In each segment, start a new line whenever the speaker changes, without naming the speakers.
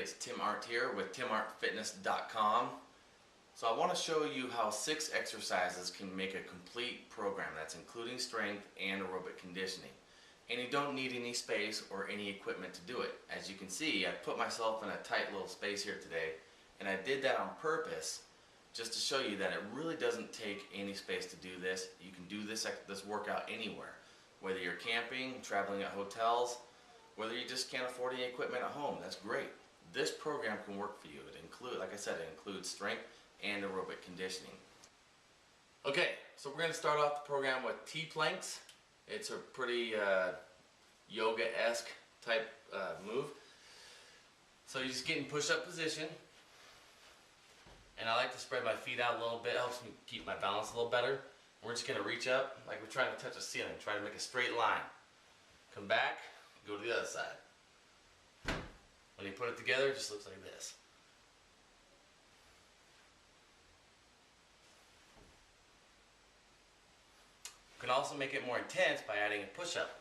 it's Tim Arndt here with TimArndtFitness.com. So I want to show you how 6 exercises can make a complete program that's including strength and aerobic conditioning. And you don't need any space or any equipment to do it. As you can see, I put myself in a tight little space here today, and I did that on purpose just to show you that it really doesn't take any space to do this. You can do this workout anywhere, whether you're camping, traveling at hotels, whether you just can't afford any equipment at home. That's great. This program can work for you. Like I said, it includes strength and aerobic conditioning. Okay, so we're going to start off the program with T-planks. It's a pretty yoga-esque type move. So you just get in push-up position, and I like to spread my feet out a little bit. It helps me keep my balance a little better. We're just going to reach up like we're trying to touch a ceiling, trying to make a straight line. Come back, go to the other side. When you put it together, it just looks like this. You can also make it more intense by adding a push-up.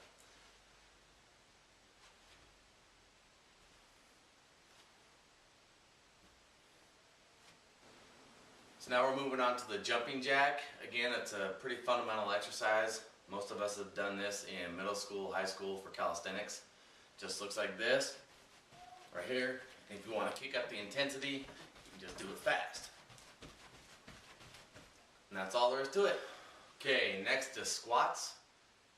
So now we're moving on to the jumping jack. Again, it's a pretty fundamental exercise. Most of us have done this in middle school, high school for calisthenics. Just looks like this, right here. And if you want to kick up the intensity, you can just do it fast. And that's all there is to it. Okay, next is squats.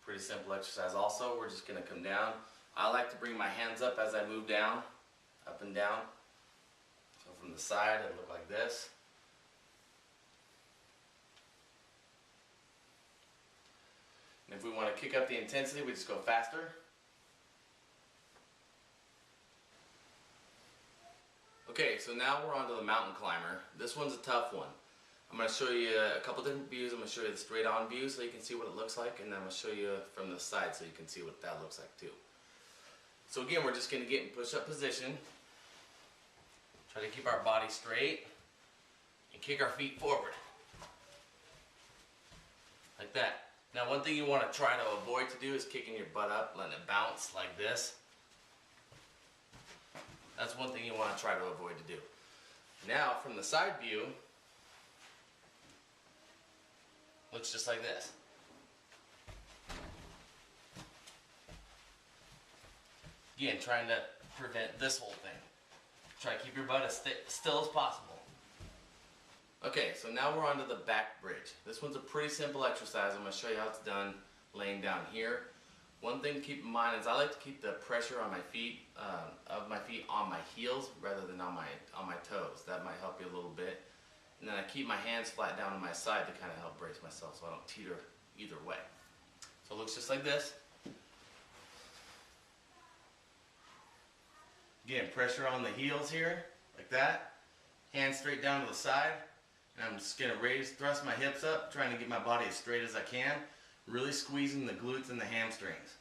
Pretty simple exercise also. We're just going to come down. I like to bring my hands up as I move down, up and down. So from the side, it'll look like this. And if we want to kick up the intensity, we just go faster. Okay, so now we're on to the mountain climber. This one's a tough one. I'm going to show you a couple different views. I'm going to show you the straight on view so you can see what it looks like, and then I'm going to show you from the side so you can see what that looks like too. So again, we're just going to get in push-up position. Try to keep our body straight and kick our feet forward. Like that. Now one thing you want to try to avoid to do is kicking your butt up, letting it bounce like this. That's one thing you want to try to avoid to do. Now from the side view, looks just like this. Again, trying to prevent this whole thing. Try to keep your butt as still as possible. Okay, so now we're on to the back bridge. This one's a pretty simple exercise. I'm going to show you how it's done laying down here. One thing to keep in mind is I like to keep the pressure on my feet, on my heels rather than on my toes. That might help you a little bit. And then I keep my hands flat down on my side to kind of help brace myself so I don't teeter either way. So it looks just like this. Again, pressure on the heels here, like that. Hands straight down to the side. And I'm just going to thrust my hips up, trying to get my body as straight as I can. Really squeezing the glutes and the hamstrings.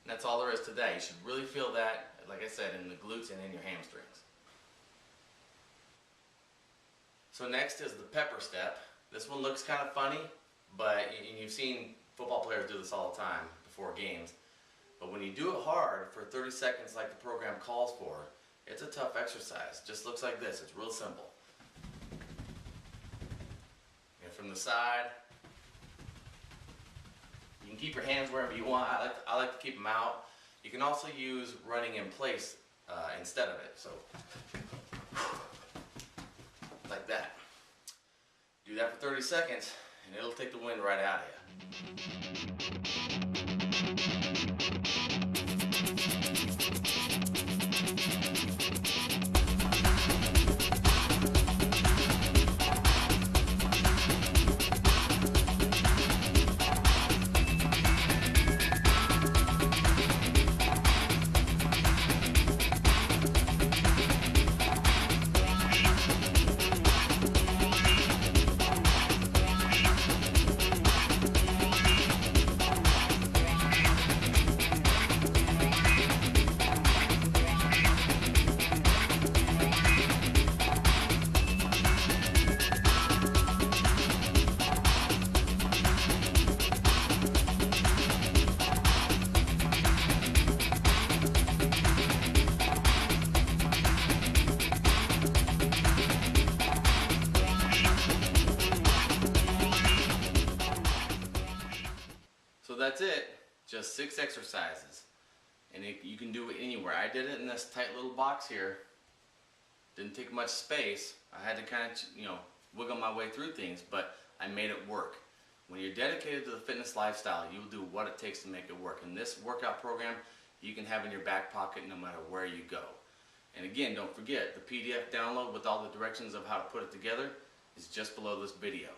And that's all there is to that. You should really feel that, like I said, in the glutes and in your hamstrings. So next is the pepper step. This one looks kind of funny, but you've seen football players do this all the time before games. But when you do it hard for 30 seconds like the program calls for, it's a tough exercise. Just looks like this. It's real simple. And from the side, you can keep your hands wherever you want. I like to keep them out. You can also use running in place instead of it. So, like that. Do that for 30 seconds, and it'll take the wind right out of you. that's it, just 6 exercises. And you can do it anywhere. I did it in this tight little box here. Didn't take much space. I had to kind of, wiggle my way through things, but I made it work. When you're dedicated to the fitness lifestyle, you will do what it takes to make it work. And this workout program you can have in your back pocket no matter where you go. And again, don't forget, the PDF download with all the directions of how to put it together is just below this video.